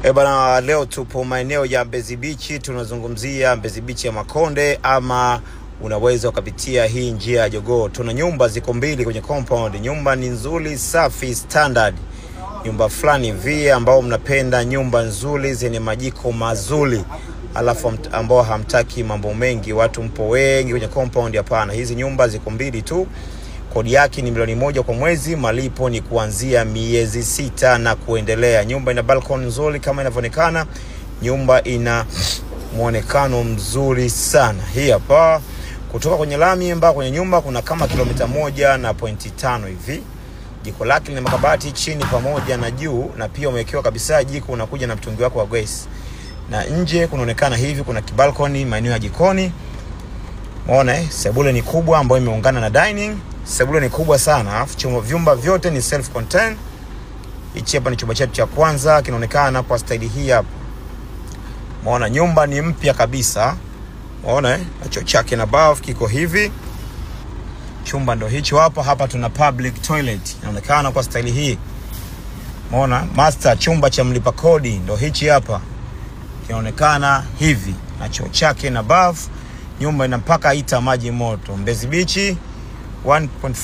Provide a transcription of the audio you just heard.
Bana, leo tupo maeneo ya Mbezi Beach. Tunazungumzia Mbezi Beach ya Makonde, ama unaweza ukapitia hii njia ya Jogoo. Tuna nyumba ziko mbili kwenye compound. Nyumba ni nzuri, safi, standard. Nyumba fulani hivi ambao mnapenda nyumba nzuri zenye majiko mazuri, alafu ambao hamtaki mambo mengi, watu mpo wengi kwenye compound. Hapana, hizi nyumba ziko mbili tu. Kodi yake ni milioni 1 kwa mwezi. Malipo ni kuanzia miezi 6 na kuendelea. Nyumba ina balcony nzuri kama inavyoonekana. Nyumba ina muonekano mzuri sana. Hii hapa kutoka kwenye lami mpaka kwenye nyumba kuna kama kilomita 1.5 hivi. Jiko lake lina makabati chini pamoja na juu, na pia umewekewa kabisa jiko unakuja na mtungi wako wa gas. Na nje kunaonekana hivi kuna kibalcony maeneo ya jikoni. Umeona sebule ni kubwa ambayo imeungana na dining. Sebule ni kubwa sana. Alafu vyumba vyote ni self contained. Hichi hapa ni chumba chetu cha kwanza, kinaonekana kwa style hii hapa. Umeona nyumba ni mpya kabisa. Umeona choo chake na bath kiko hivi. Chumba ndo hicho hapa. Hapa tuna public toilet. Inaonekana kwa style hii. Umeona master chumba cha mlipa kodi ndo hichi hapa. Kinaonekana hivi na choo chake na bath. Nyumba ina mpaka hita maji moto. Mbezi Beach 1.5